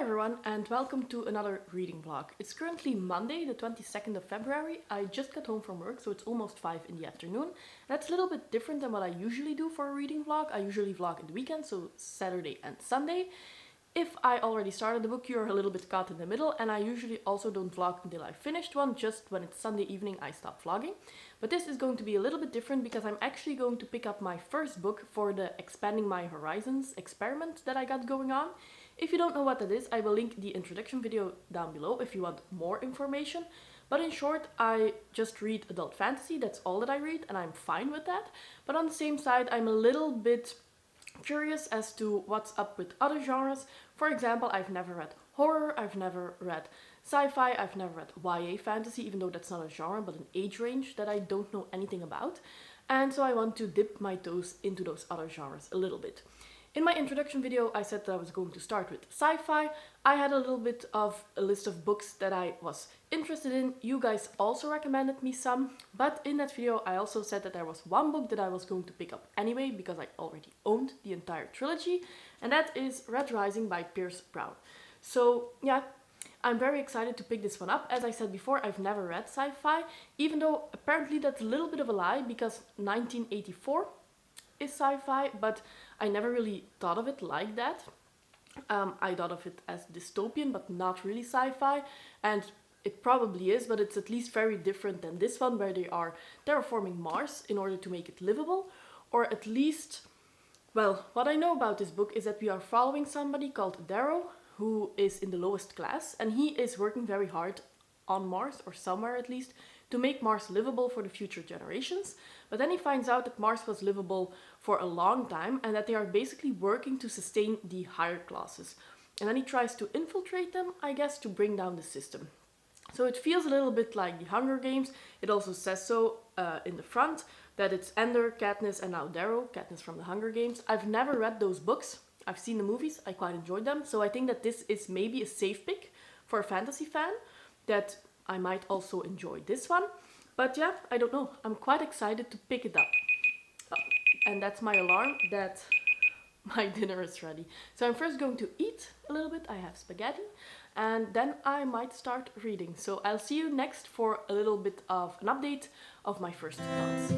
everyone and welcome to another reading vlog. It's currently Monday, the 22nd of February. I just got home from work, so it's almost 5 in the afternoon. That's a little bit different than what I usually do for a reading vlog. I usually vlog in the weekend, so Saturday and Sunday. If I already started the book, you're a little bit caught in the middle, and I usually also don't vlog until I finished one. Just when it's Sunday evening, I stop vlogging. But this is going to be a little bit different because I'm actually going to pick up my first book for the Expanding My Horizons experiment that I got going on. If you don't know what that is, I will link the introduction video down below if you want more information. But in short, I just read adult fantasy, that's all that I read, and I'm fine with that. But on the same side, I'm a little bit curious as to what's up with other genres. For example, I've never read horror, I've never read sci-fi, I've never read YA fantasy, even though that's not a genre but an age range that I don't know anything about. And so I want to dip my toes into those other genres a little bit. In my introduction video, I said that I was going to start with sci-fi. I had a little bit of a list of books that I was interested in. You guys also recommended me some, but in that video I also said that there was one book that I was going to pick up anyway because I already owned the entire trilogy, and that is Red Rising by Pierce Brown. So yeah, I'm very excited to pick this one up. As I said before, I've never read sci-fi, even though apparently that's a little bit of a lie because 1984 is sci-fi, but I never really thought of it like that. I thought of it as dystopian, but not really sci-fi, and it probably is, but it's at least very different than this one, where they are terraforming Mars in order to make it livable, or at least, well, what I know about this book is that we are following somebody called Darrow, who is in the lowest class, and he is working very hard on Mars, or somewhere at least, to make Mars livable for the future generations. But then he finds out that Mars was livable for a long time and that they are basically working to sustain the higher classes. And then he tries to infiltrate them, I guess, to bring down the system. So it feels a little bit like the Hunger Games. It also says so in the front, that it's Ender, Katniss, and now Darrow, Katniss from the Hunger Games. I've never read those books. I've seen the movies, I quite enjoyed them. So I think that this is maybe a safe pick for a fantasy fan, that I might also enjoy this one. But yeah, I don't know. I'm quite excited to pick it up. Oh, and that's my alarm that my dinner is ready. So I'm first going to eat a little bit. I have spaghetti. And then I might start reading. So I'll see you next for a little bit of an update of my first thoughts.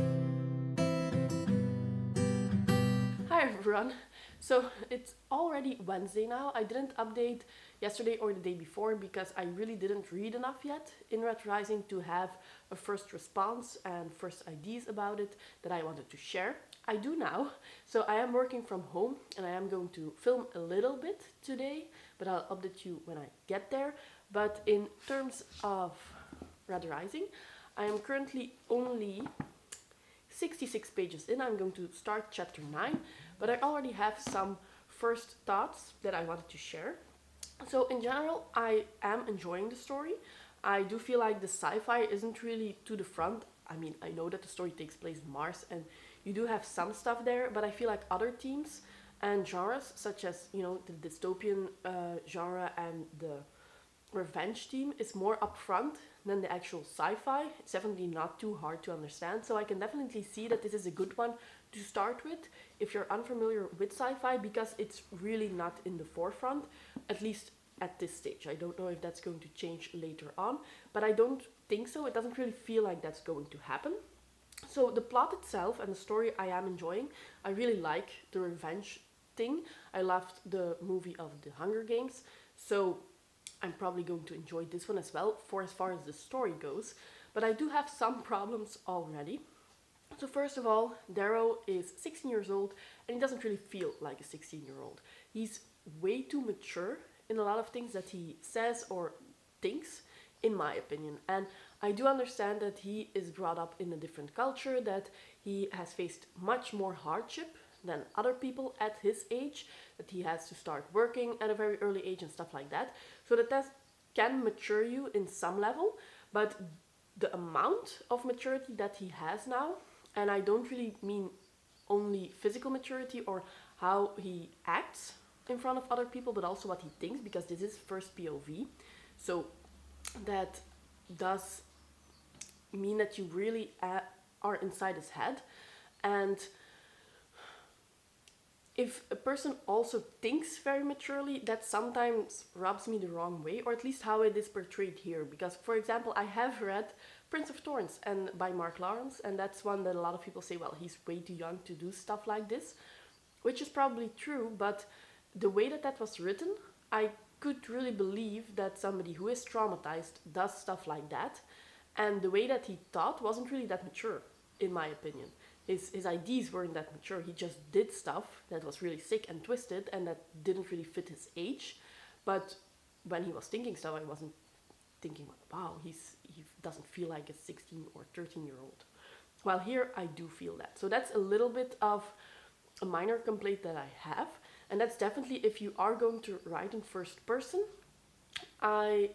Hi everyone. So it's already Wednesday now. I didn't update yesterday or the day before because I really didn't read enough yet in Red Rising to have a first response and first ideas about it that I wanted to share. I do now. So I am working from home and I am going to film a little bit today, but I'll update you when I get there. But in terms of Red Rising, I am currently only 66 pages in. I'm going to start chapter 9, but I already have some first thoughts that I wanted to share. So in general, I am enjoying the story. I do feel like the sci-fi isn't really to the front. I mean, I know that the story takes place in Mars and you do have some stuff there, but I feel like other themes and genres, such as, you know, the dystopian genre and the revenge theme, is more upfront than the actual sci-fi. It's definitely not too hard to understand, so I can definitely see that this is a good one to start with if you're unfamiliar with sci-fi, because it's really not in the forefront, at least at this stage. I don't know if that's going to change later on, but I don't think so. It doesn't really feel like that's going to happen. So the plot itself and the story I am enjoying. I really like the revenge thing. I loved the movie of the Hunger Games, so I'm probably going to enjoy this one as well for as far as the story goes. But I do have some problems already. So first of all, Darrow is 16 years old and he doesn't really feel like a 16-year-old. He's way too mature in a lot of things that he says or thinks, in my opinion. And I do understand that he is brought up in a different culture, that he has faced much more hardship than other people at his age, that he has to start working at a very early age and stuff like that. So that can mature you in some level, but the amount of maturity that he has now, and I don't really mean only physical maturity or how he acts in front of other people, but also what he thinks, because this is first POV. So that does mean that you really are inside his head. And if a person also thinks very maturely, that sometimes rubs me the wrong way, or at least how it is portrayed here. Because, for example, I have read Prince of Thorns and by Mark Lawrence, and that's one that a lot of people say, well, he's way too young to do stuff like this, which is probably true, but the way that that was written, I could really believe that somebody who is traumatized does stuff like that, and the way that he thought wasn't really that mature, in my opinion. His ideas weren't that mature. He just did stuff that was really sick and twisted and that didn't really fit his age. But when he was thinking stuff, I wasn't thinking, wow, he doesn't feel like a 16 or 13-year-old. While here, I do feel that. So that's a little bit of a minor complaint that I have. And that's definitely, if you are going to write in first person, I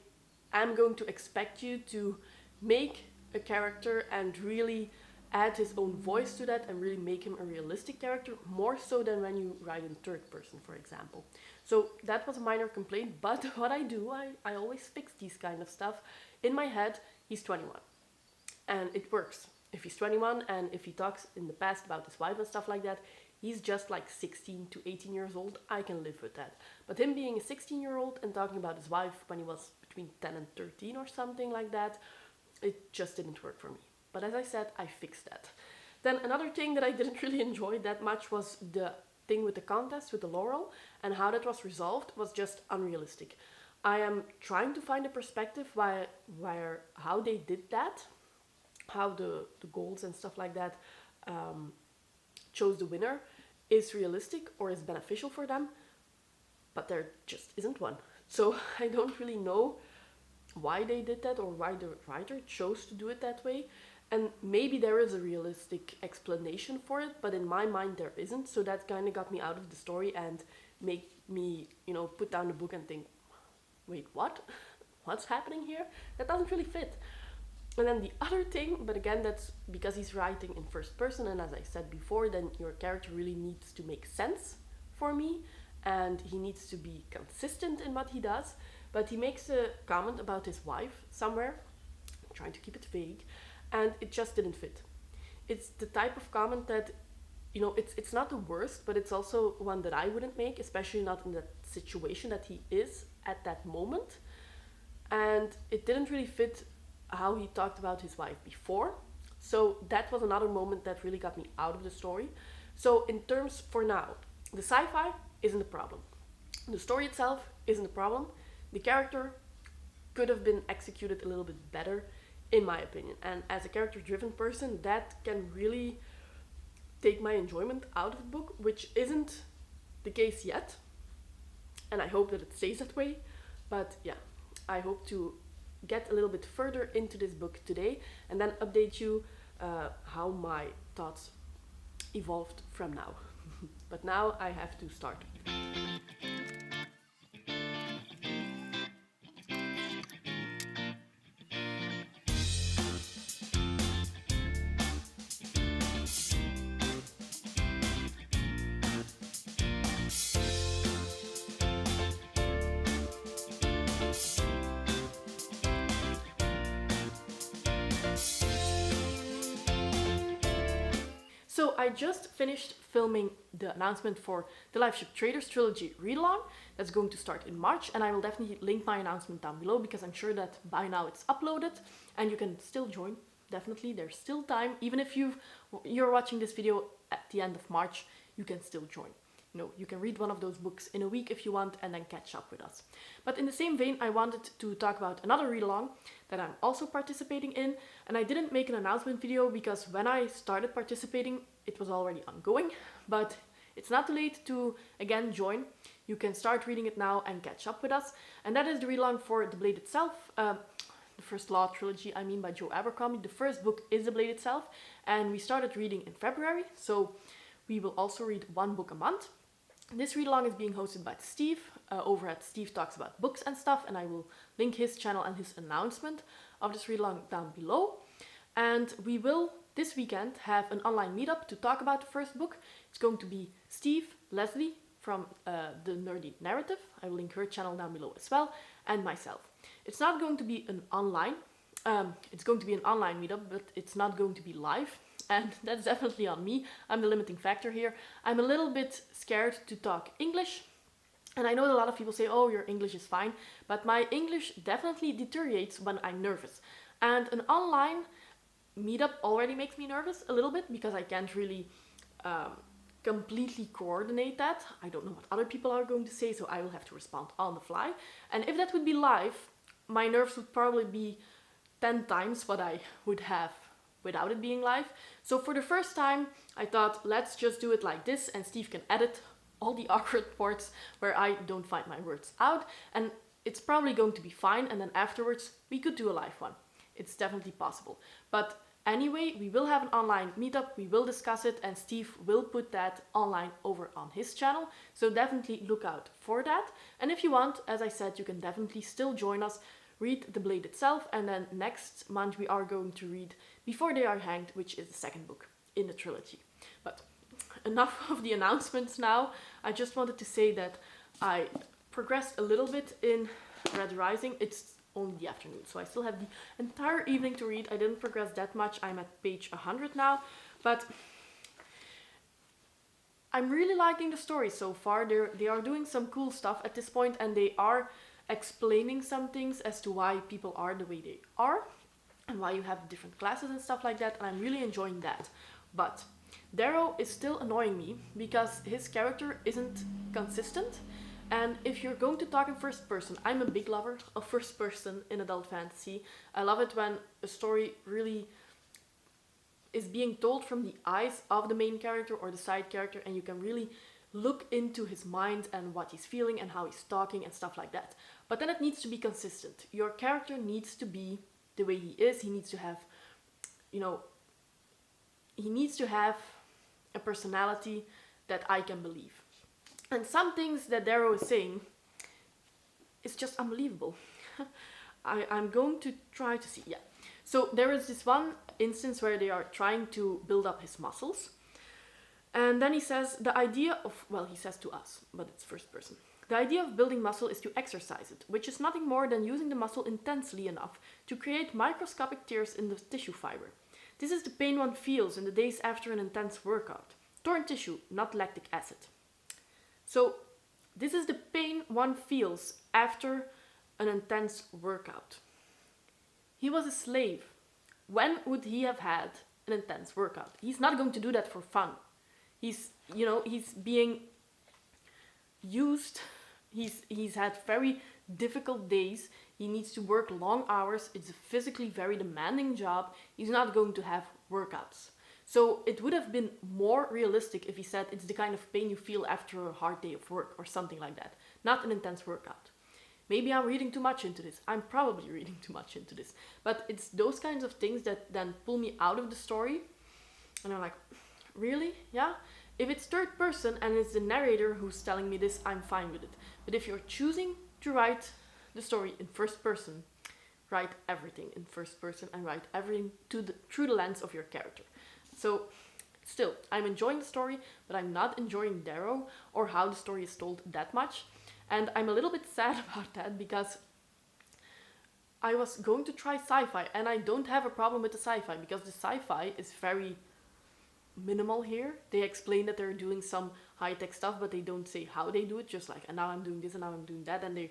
am going to expect you to make a character and really add his own voice to that and really make him a realistic character, more so than when you write in third person, for example. So that was a minor complaint, but what I do, I always fix these kind of stuff. In my head, he's 21. And it works. If he's 21 and if he talks in the past about his wife and stuff like that, he's just like 16 to 18 years old. I can live with that. But him being a 16-year-old and talking about his wife when he was between 10 and 13 or something like that, it just didn't work for me. But as I said, I fixed that. Then another thing that I didn't really enjoy that much was the thing with the contest, with the laurel, and how that was resolved was just unrealistic. I am trying to find a perspective where how they did that, how the goals and stuff like that chose the winner is realistic or is beneficial for them, but there just isn't one. So I don't really know why they did that or why the writer chose to do it that way. And maybe there is a realistic explanation for it, but in my mind there isn't. So that kind of got me out of the story and made me, put down the book and think, wait, what? What's happening here? That doesn't really fit. And then the other thing, but again, that's because he's writing in first person, and as I said before, then your character really needs to make sense for me, and he needs to be consistent in what he does. But he makes a comment about his wife somewhere, I'm trying to keep it vague, and it just didn't fit. It's the type of comment that, it's not the worst, but it's also one that I wouldn't make, especially not in the situation that he is at that moment. And it didn't really fit how he talked about his wife before. So that was another moment that really got me out of the story. So in terms, for now, the sci-fi isn't a problem. The story itself isn't a problem. The character could have been executed a little bit better, in my opinion. And as a character-driven person, that can really take my enjoyment out of the book, which isn't the case yet. And I hope that it stays that way. But yeah, I hope to get a little bit further into this book today and then update you how my thoughts evolved from now. But now I have to start. So I just finished filming the announcement for the Liveship Traders Trilogy Readalong. That's going to start in March, and I will definitely link my announcement down below because I'm sure that by now it's uploaded and you can still join. Definitely, there's still time. Even if you're watching this video at the end of March, you can still join. You can read one of those books in a week if you want and then catch up with us. But in the same vein, I wanted to talk about another read-along that I'm also participating in. And I didn't make an announcement video because when I started participating, it was already ongoing. But it's not too late to, again, join. You can start reading it now and catch up with us. And that is the read-along for The Blade Itself. The First Law Trilogy, by Joe Abercrombie. The first book is The Blade Itself. And we started reading in February. So we will also read one book a month. This read-along is being hosted by Steve over at Steve Talks About Books and Stuff, and I will link his channel and his announcement of this read-along down below. And we will, this weekend, have an online meetup to talk about the first book. It's going to be Steve, Leslie from The Nerdy Narrative, I will link her channel down below as well, and myself. It's not going to be an online, it's going to be an online meetup, but it's not going to be live. and that's definitely on me. I'm the limiting factor here. I'm a little bit scared to talk English. And I know that a lot of people say, oh, your English is fine, but my English definitely deteriorates when I'm nervous. And an online meetup already makes me nervous a little bit because I can't really completely coordinate that. I don't know what other people are going to say, so I will have to respond on the fly. And if that would be live, my nerves would probably be 10 times what I would have without it being live. So for the first time, I thought, let's just do it like this, and Steve can edit all the awkward parts where I don't find my words out, and it's probably going to be fine, and then afterwards we could do a live one. It's definitely possible. But anyway, we will have an online meetup, we will discuss it, and Steve will put that online over on his channel, so definitely look out for that. And if you want, as I said, you can definitely still join us, read The Blade itself, and then next month we are going to read Before They Are Hanged, which is the second book in the trilogy. But enough of the announcements now. I just wanted to say that I progressed a little bit in Red Rising. It's only the afternoon, so I still have the entire evening to read. I didn't progress that much. I'm at page 100 now, but I'm really liking the story so far. They are doing some cool stuff at this point, and they are explaining some things as to why people are the way they are and why you have different classes and stuff like that, and I'm really enjoying that. But Darrow is still annoying me because his character isn't consistent, and if you're going to talk in first person, I'm a big lover of first person in adult fantasy. I love it when a story really is being told from the eyes of the main character or the side character, and you can really look into his mind and what he's feeling and how he's talking and stuff like that. But then it needs to be consistent. Your character needs to be the way he is. He needs to have, he needs to have a personality that I can believe. And some things that Darrow is saying is just unbelievable. I'm going to try to see, yeah. So there is this one instance where they are trying to build up his muscles. And then he says, the idea of, well, he says to us, but it's first person. The idea of building muscle is to exercise it, which is nothing more than using the muscle intensely enough to create microscopic tears in the tissue fiber. This is the pain one feels in the days after an intense workout. Torn tissue, not lactic acid. So, this is the pain one feels after an intense workout. He was a slave. When would he have had an intense workout? He's not going to do that for fun. He's being used. He's had very difficult days. He needs to work long hours. It's a physically very demanding job. He's not going to have workouts. So it would have been more realistic if he said it's the kind of pain you feel after a hard day of work or something like that. Not an intense workout. Maybe I'm reading too much into this. I'm probably reading too much into this. But it's those kinds of things that then pull me out of the story. And I'm like, really? Yeah? If it's third person and it's the narrator who's telling me this, I'm fine with it. But if you're choosing to write the story in first person, write everything in first person and write everything through the lens of your character. So, still, I'm enjoying the story, but I'm not enjoying Darrow or how the story is told that much. And I'm a little bit sad about that because I was going to try sci-fi, and I don't have a problem with the sci-fi because the sci-fi is very minimal here. They explain that they're doing some high-tech stuff, but they don't say how they do it, just like, and now I'm doing this and now I'm doing that, and they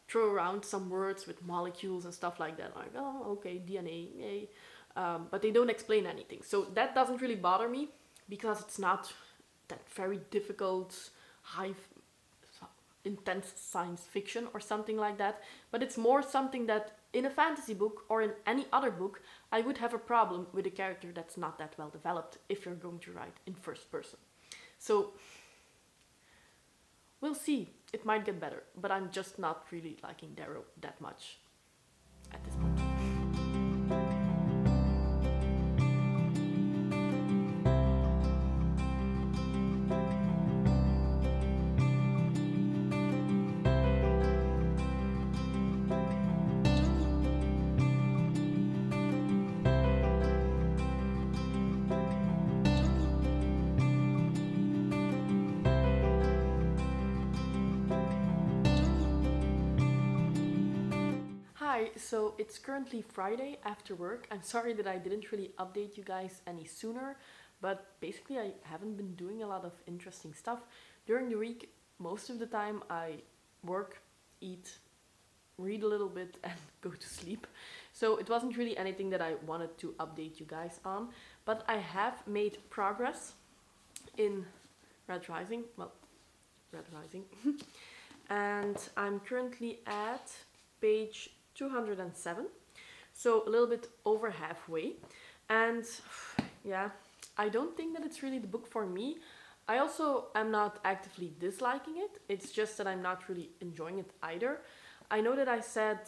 throw around some words with molecules and stuff like that. Like, oh, okay, DNA, yay. But they don't explain anything. So that doesn't really bother me because it's not that very difficult, intense science fiction or something like that. But it's more something that in a fantasy book or in any other book, I would have a problem with a character that's not that well developed if you're going to write in first person. So we'll see. It might get better, but I'm just not really liking Darrow that much at this point. Hi, so it's currently Friday after work. I'm sorry that I didn't really update you guys any sooner, but basically I haven't been doing a lot of interesting stuff. During the week, most of the time I work, eat, read a little bit and go to sleep. So it wasn't really anything that I wanted to update you guys on, but I have made progress in Red Rising. Well, Red Rising. And I'm currently at page 207, so a little bit over halfway. And yeah, I don't think that it's really the book for me. I also am not actively disliking it, it's just that I'm not really enjoying it either. I know that I said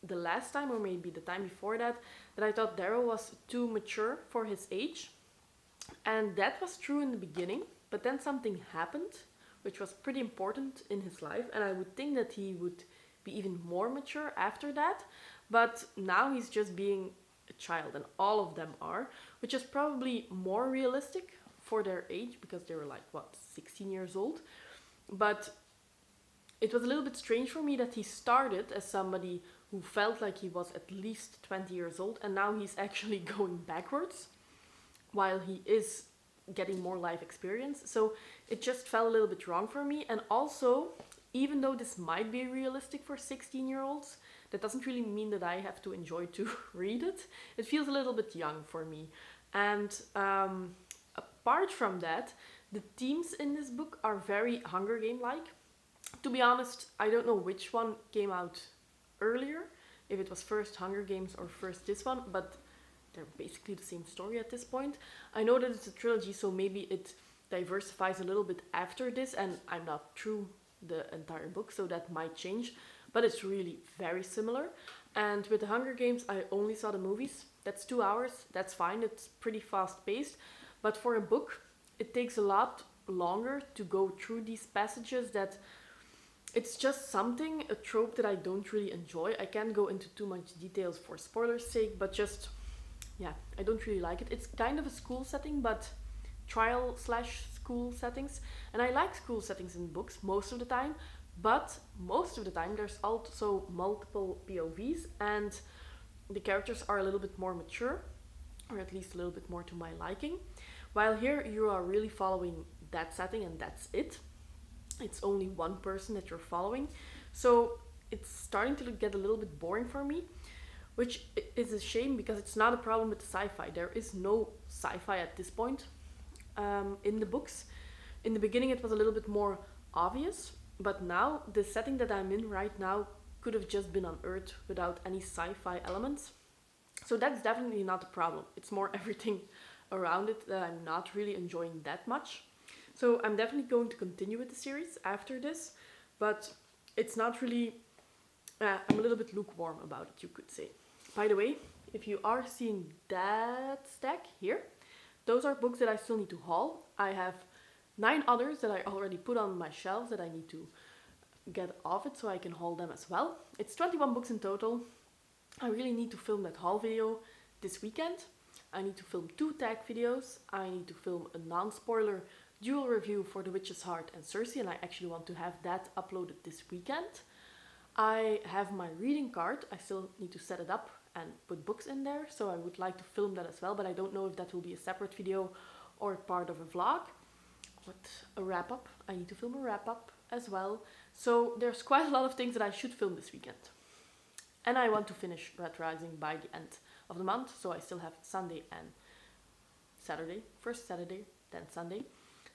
the last time, or maybe the time before that, that I thought Darrow was too mature for his age. And that was true in the beginning, but then something happened, which was pretty important in his life, and I would think that he would be even more mature after that. But now he's just being a child, and all of them are, which is probably more realistic for their age, because they were like, what, 16 years old? But it was a little bit strange for me that he started as somebody who felt like he was at least 20 years old, and now he's actually going backwards while he is getting more life experience. So it just felt a little bit wrong for me. And also, even though this might be realistic for 16-year-olds, that doesn't really mean that I have to enjoy to read it. It feels a little bit young for me. And apart from that, the themes in this book are very Hunger Game-like. To be honest, I don't know which one came out earlier, if it was first Hunger Games or first this one, but they're basically the same story at this point. I know that it's a trilogy, so maybe it diversifies a little bit after this, and I'm not through the entire book, so that might change, but it's really very similar. And with the Hunger Games, I only saw the movies. That's 2 hours, that's fine, it's pretty fast paced, but for a book, it takes a lot longer to go through these passages. That it's just something, a trope that I don't really enjoy. I can't go into too much details for spoilers' sake, but just, yeah, I don't really like it. It's kind of a school setting, but trial/school settings. And I like school settings in books most of the time, but most of the time there's also multiple POVs, and the characters are a little bit more mature, or at least a little bit more to my liking. While here you are really following that setting, and that's it. It's only one person that you're following. So it's starting to get a little bit boring for me, which is a shame, because it's not a problem with the sci-fi. There is no sci-fi at this point in the books. In the beginning it was a little bit more obvious, but now the setting that I'm in right now could have just been on Earth without any sci-fi elements. So that's definitely not a problem. It's more everything around it that I'm not really enjoying that much. So I'm definitely going to continue with the series after this, but it's not really... I'm a little bit lukewarm about it, you could say. By the way, if you are seeing that stack here, those are books that I still need to haul. I have 9 others that I already put on my shelves that I need to get off it so I can haul them as well. It's 21 books in total. I really need to film that haul video this weekend. I need to film 2 tag videos. I need to film a non-spoiler dual review for The Witch's Heart and Cersei, and I actually want to have that uploaded this weekend. I have my reading card. I still need to set it up and put books in there, so I would like to film that as well, but I don't know if that will be a separate video or part of a vlog. With a wrap-up. I need to film a wrap-up as well. So there's quite a lot of things that I should film this weekend. And I want to finish Red Rising by the end of the month, so I still have Sunday and Saturday. First Saturday, then Sunday.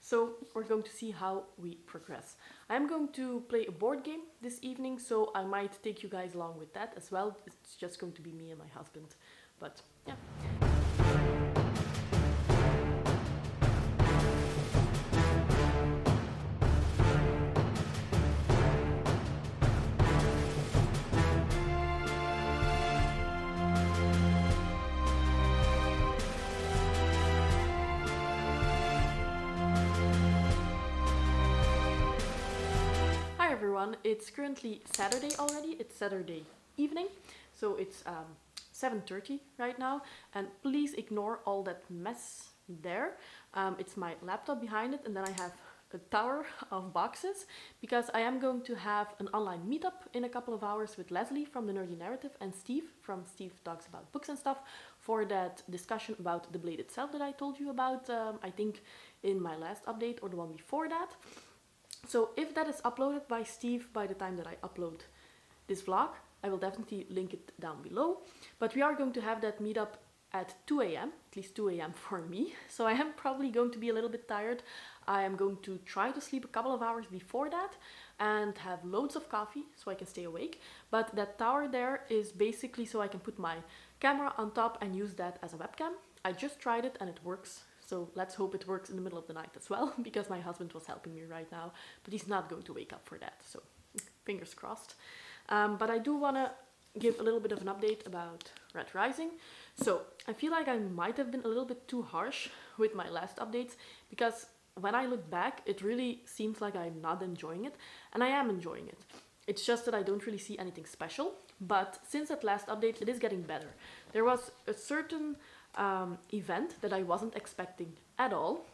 So we're going to see how we progress. I'm going to play a board game this evening, so I might take you guys along with that as well. It's just going to be me and my husband, but yeah. It's currently Saturday already. It's Saturday evening, so it's 7:30 right now, and please ignore all that mess there. It's my laptop behind it, and then I have a tower of boxes because I am going to have an online meetup in a couple of hours with Leslie from The Nerdy Narrative and Steve from Steve Talks About Books and Stuff for that discussion about the blade itself that I told you about, I think in my last update or the one before that. So if that is uploaded by Steve by the time that I upload this vlog, I will definitely link it down below. But we are going to have that meetup at 2 a.m, at least 2 a.m. for me. So I am probably going to be a little bit tired. I am going to try to sleep a couple of hours before that and have loads of coffee so I can stay awake. But that tower there is basically so I can put my camera on top and use that as a webcam. I just tried it and it works. So let's hope it works in the middle of the night as well, because my husband was helping me right now, but he's not going to wake up for that. So fingers crossed. But I do want to give a little bit of an update about Red Rising. So I feel like I might have been a little bit too harsh with my last updates, because when I look back, it really seems like I'm not enjoying it, and I am enjoying it. It's just that I don't really see anything special, but since that last update, it is getting better. There was a certain event that I wasn't expecting at all,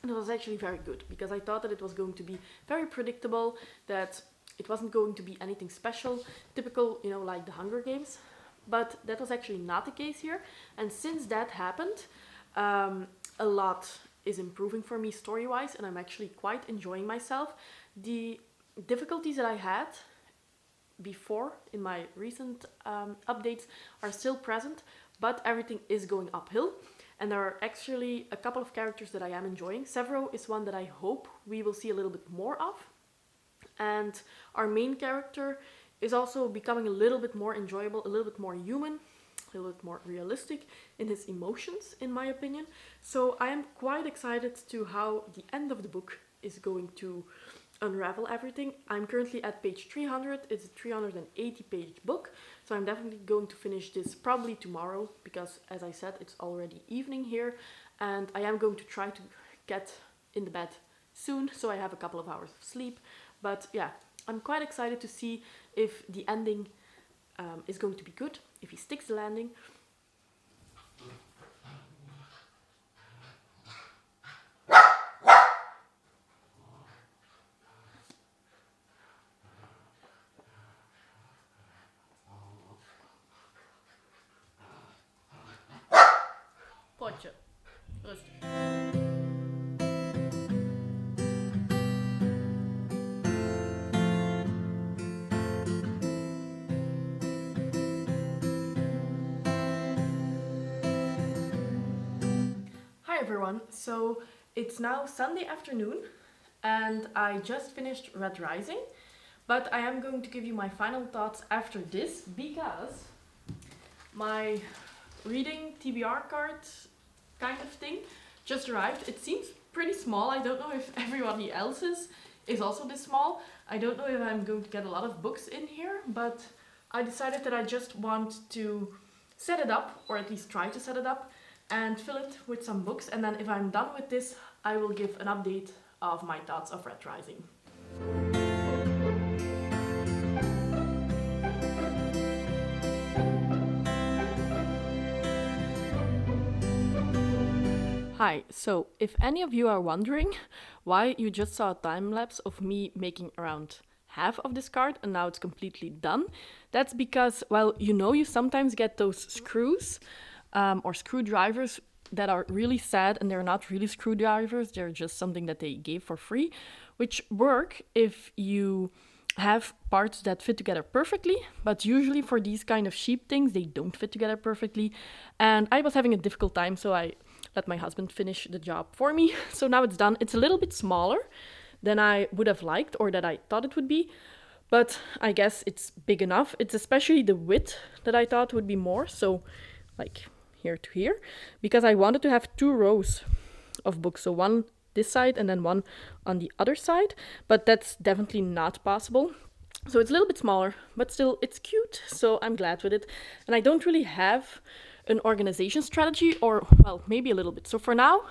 and it was actually very good, because I thought that it was going to be very predictable, that it wasn't going to be anything special, typical, you know, like the Hunger Games. But that was actually not the case here. And since that happened, a lot is improving for me story-wise, and I'm actually quite enjoying myself. The difficulties that I had before in my recent updates are still present, but everything is going uphill. And there are actually a couple of characters that I am enjoying. Severo is one that I hope we will see a little bit more of. And our main character is also becoming a little bit more enjoyable, a little bit more human, a little bit more realistic in his emotions, in my opinion. So I am quite excited to how the end of the book is going to unravel everything. I'm currently at page 300. It's a 380-page book, so I'm definitely going to finish this probably tomorrow, because as I said, it's already evening here, and I am going to try to get in the bed soon, so I have a couple of hours of sleep. But yeah, I'm quite excited to see if the ending is going to be good, if he sticks the landing. Potje, rustig. Hi everyone, so it's now Sunday afternoon and I just finished Red Rising, but I am going to give you my final thoughts after this, because my reading TBR card kind of thing just arrived. It seems pretty small. I don't know if everybody else's is also this small. I don't know if I'm going to get a lot of books in here, but I decided that I just want to set it up, or at least try to set it up, and fill it with some books, and then if I'm done with this, I will give an update of my thoughts of Red Rising. Hi, so if any of you are wondering why you just saw a time lapse of me making around half of this card and now it's completely done, that's because, well, you sometimes get those screws or screwdrivers that are really sad, and they're not really screwdrivers, they're just something that they gave for free, which work if you have parts that fit together perfectly, but usually for these kind of cheap things, they don't fit together perfectly. And I was having a difficult time, so I let my husband finish the job for me. So now it's done. It's a little bit smaller than I would have liked, or that I thought it would be, but I guess it's big enough. It's especially the width that I thought would be more, so like here to here, because I wanted to have 2 rows of books, so one this side and then one on the other side, but that's definitely not possible. So it's a little bit smaller, but still it's cute, so I'm glad with it. And I don't really have an organization strategy, or well, maybe a little bit. So for now,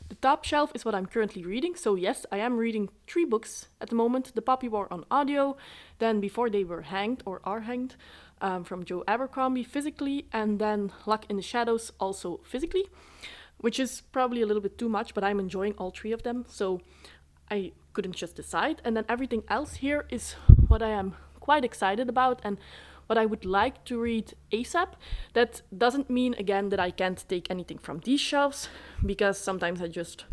the top shelf is what I'm currently reading. So yes, I am reading 3 books at the moment. The Poppy War on audio, then Before They Were Hanged, or Are Hanged, from Joe Abercrombie physically, and then Luck in the Shadows also physically, which is probably a little bit too much, but I'm enjoying all 3 of them. So I couldn't just decide. And then everything else here is what I am quite excited about and what I would like to read ASAP. That doesn't mean, again, that I can't take anything from these shelves, because sometimes I just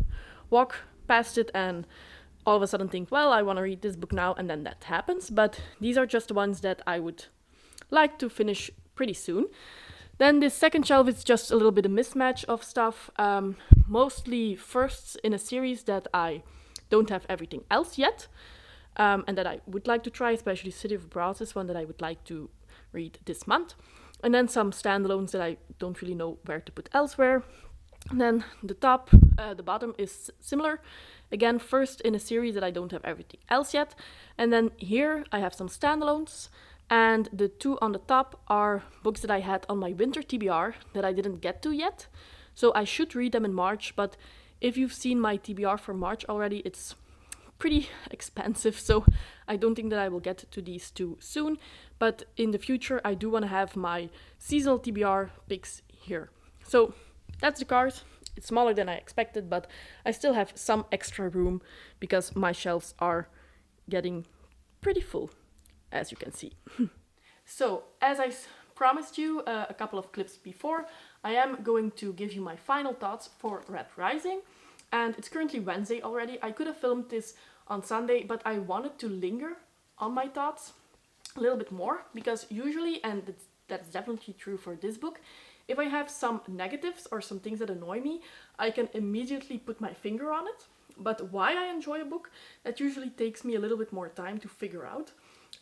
walk past it and all of a sudden think, well, I want to read this book now, and then that happens. But these are just the ones that I would like to finish pretty soon. Then this second shelf is just a little bit of mismatch of stuff, mostly firsts in a series that I don't have everything else yet, and that I would like to try, especially City of Brass is one that I would like to read this month. And then some standalones that I don't really know where to put elsewhere. And then the bottom is similar. Again, first in a series that I don't have everything else yet. And then here I have some standalones. And the two on the top are books that I had on my winter TBR that I didn't get to yet. So I should read them in March, but if you've seen my TBR for March already, it's pretty expensive, so I don't think that I will get to these two soon. But in the future, I do want to have my seasonal TBR picks here. So that's the cart. It's smaller than I expected, but I still have some extra room because my shelves are getting pretty full, as you can see. So, as I promised you a couple of clips before, I am going to give you my final thoughts for Red Rising. And it's currently Wednesday already. I could have filmed this on Sunday, but I wanted to linger on my thoughts a little bit more, because usually, and that's definitely true for this book, if I have some negatives or some things that annoy me, I can immediately put my finger on it. But why I enjoy a book, that usually takes me a little bit more time to figure out.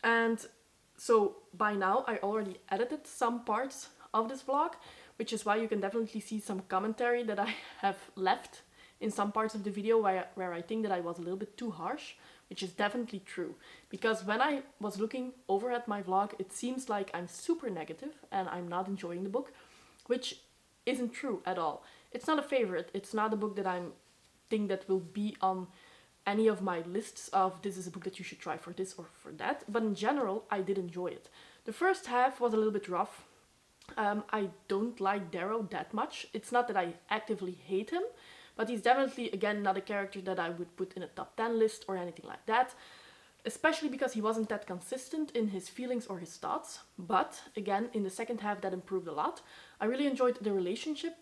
And so by now I already edited some parts of this vlog, which is why you can definitely see some commentary that I have left in some parts of the video where I think that I was a little bit too harsh, which is definitely true. Because when I was looking over at my vlog, it seems like I'm super negative and I'm not enjoying the book, which isn't true at all. It's not a favorite. It's not a book that I think that will be on any of my lists of this is a book that you should try for this or for that. But in general, I did enjoy it. The first half was a little bit rough. I don't like Darrow that much. It's not that I actively hate him, but he's definitely, again, not a character that I would put in a top 10 list or anything like that. Especially because he wasn't that consistent in his feelings or his thoughts. But, again, in the second half that improved a lot. I really enjoyed the relationship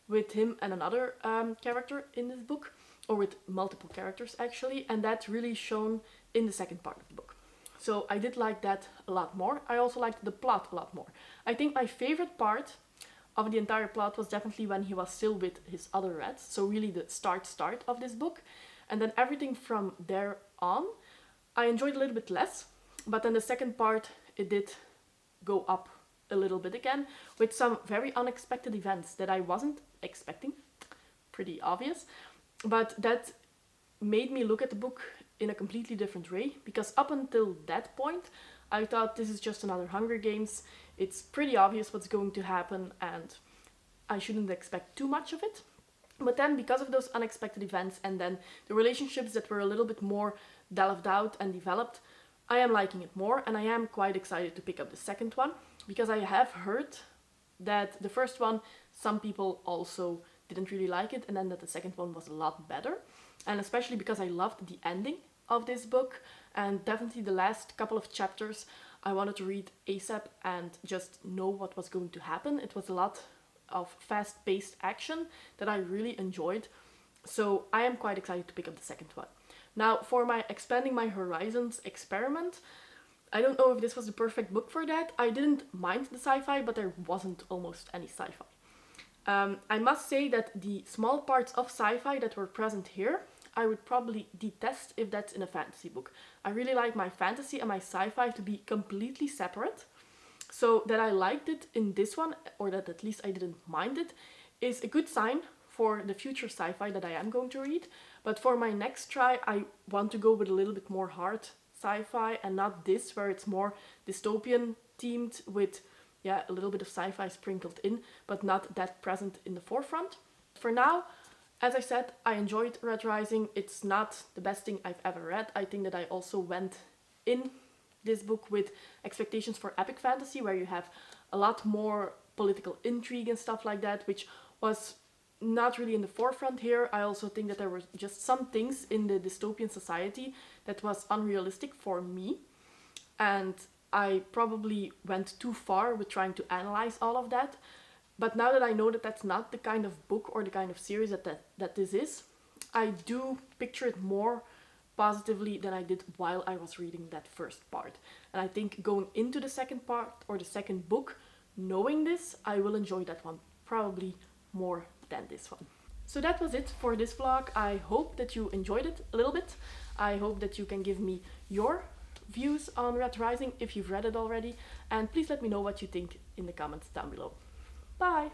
with him and another character in this book. Or with multiple characters, actually. And that's really shown in the second part of the book. So I did like that a lot more. I also liked the plot a lot more. I think my favorite part of the entire plot was definitely when he was still with his other rats. So really the start of this book. And then everything from there on, I enjoyed a little bit less. But then the second part, it did go up a little bit again. With some very unexpected events that I wasn't expecting. Pretty obvious. But that made me look at the book in a completely different way. Because up until that point, I thought this is just another Hunger Games. It's pretty obvious what's going to happen and I shouldn't expect too much of it. But then because of those unexpected events and then the relationships that were a little bit more delved out and developed, I am liking it more. And I am quite excited to pick up the second one. Because I have heard that the first one, some people also didn't really like it, and then that the second one was a lot better. And especially because I loved the ending of this book, and definitely the last couple of chapters I wanted to read ASAP and just know what was going to happen. It was a lot of fast-paced action that I really enjoyed, so I am quite excited to pick up the second one. Now, for my Expanding My Horizons experiment, I don't know if this was the perfect book for that. I didn't mind the sci-fi, but there wasn't almost any sci-fi. I must say that the small parts of sci-fi that were present here, I would probably detest if that's in a fantasy book. I really like my fantasy and my sci-fi to be completely separate. So that I liked it in this one, or that at least I didn't mind it, is a good sign for the future sci-fi that I am going to read. But for my next try, I want to go with a little bit more hard sci-fi and not this, where it's more dystopian themed with a little bit of sci-fi sprinkled in, but not that present in the forefront. For now, as I said, I enjoyed Red Rising. It's not the best thing I've ever read. I think that I also went in this book with expectations for epic fantasy, where you have a lot more political intrigue and stuff like that, which was not really in the forefront here. I also think that there were just some things in the dystopian society that was unrealistic for me. And I probably went too far with trying to analyze all of that. But now that I know that that's not the kind of book or the kind of series that this is, I do picture it more positively than I did while I was reading that first part. And I think going into the second part or the second book, knowing this, I will enjoy that one probably more than this one. So that was it for this vlog. I hope that you enjoyed it a little bit. I hope that you can give me your views on Red Rising if you've read it already, and please let me know what you think in the comments down below. Bye!